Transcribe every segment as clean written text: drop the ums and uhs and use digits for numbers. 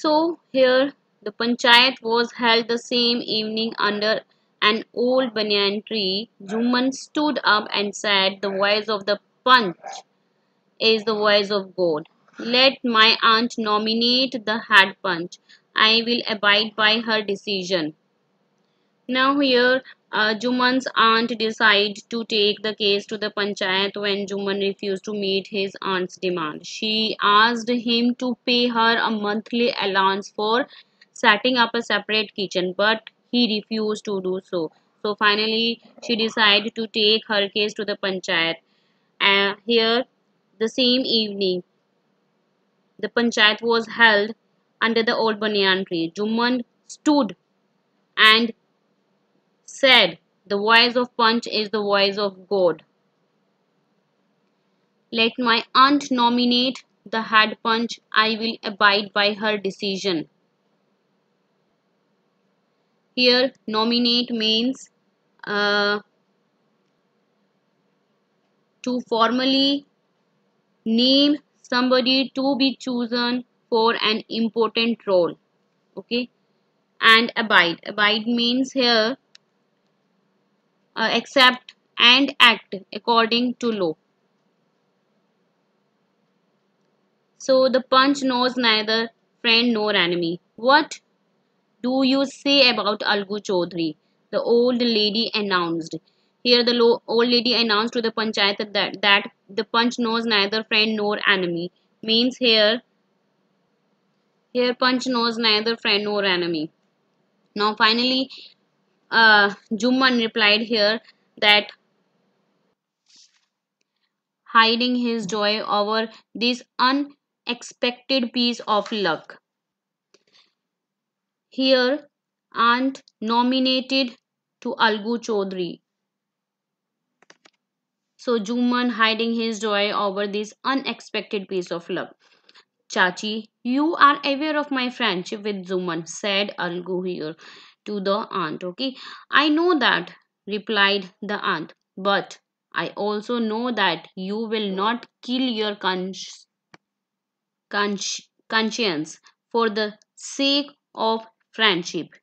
So here the panchayat was held the same evening under an old banyan tree. Juman stood up and said, "The voice of the Panch is the voice of God. Let my aunt nominate the head punch. I will abide by her decision." Now here, Juman's aunt decided to take the case to the panchayat when Juman refused to meet his aunt's demand. She asked him to pay her a monthly allowance for setting up a separate kitchen, but he refused to do so. So finally, she decided to take her case to the panchayat. Here, the same evening, the panchayat was held under the old banyan tree. Juman stood and said, "The voice of Punch is the voice of God. Let my aunt nominate the head punch. I will abide by her decision." Here, nominate means uh, to formally name somebody to be chosen for an important role. Okay, and abide. Abide means here accept and act according to law. So the punch knows neither friend nor enemy. "What do you say about Algu Chaudhary?" the old lady announced. Here the old lady announced to the panchayat that the punch knows neither friend nor enemy. Means here punch knows neither friend nor enemy. Now finally Jumman replied here that hiding his joy over this unexpected piece of luck. Here aunt nominated to Algu Chaudhary. So Juman hiding his joy over this unexpected piece of luck. "Chachi, you are aware of my friendship with Juman," said Algu here to the aunt. Okay, "I know that," replied the aunt, "but I also know that you will not kill your conscience for the sake of friendship.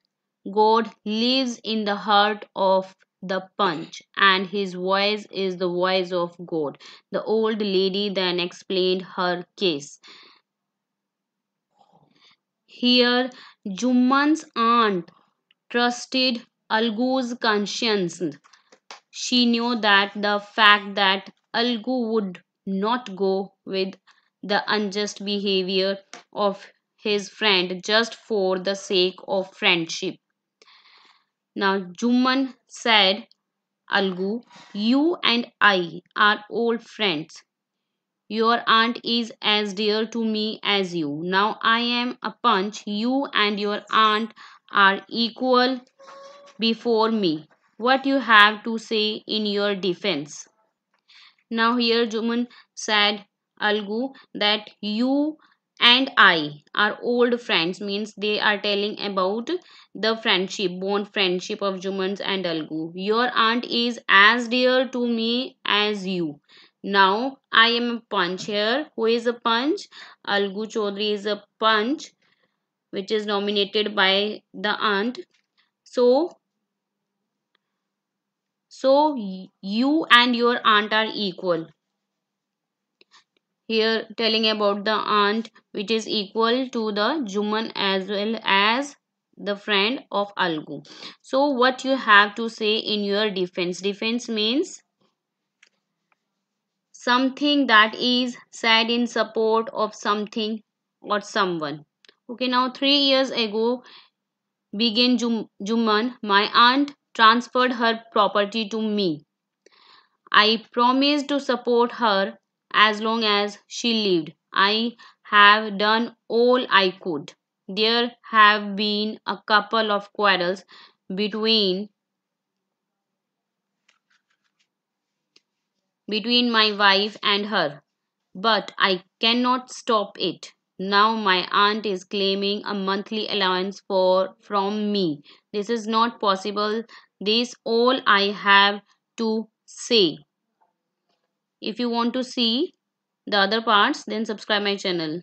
God lives in the heart of the punch, and his voice is the voice of God." The old lady then explained her case. Here, Jumman's aunt trusted Algu's conscience. She knew that the fact that Algu would not go with the unjust behavior of his friend just for the sake of friendship. Now, Jumman said, "Algu, you and I are old friends. Your aunt is as dear to me as you. Now I am a punch. You and your aunt are equal before me. What you have to say in your defense?" Now here Juman said Algu that "you and I are old friends," means they are telling about the bond friendship of Jumans and Algu. "Your aunt is as dear to me as you. Now I am a punch." Here, who is a punch? Algu Chaudhary is a punch which is nominated by the aunt. So you and your aunt are equal. Here telling about the aunt which is equal to the Juman as well as the friend of Algu. So what you have to say in your defense? Defense means something that is said in support of something or someone. Okay, now 3 years ago began Juman. My aunt transferred her property to me. I promised to support her as long as she lived. I have done all I could. There have been a couple of quarrels between my wife and her, but I cannot stop it. Now my aunt is claiming a monthly allowance from me. This is not possible. This all I have to say. If you want to see the other parts, then subscribe my channel.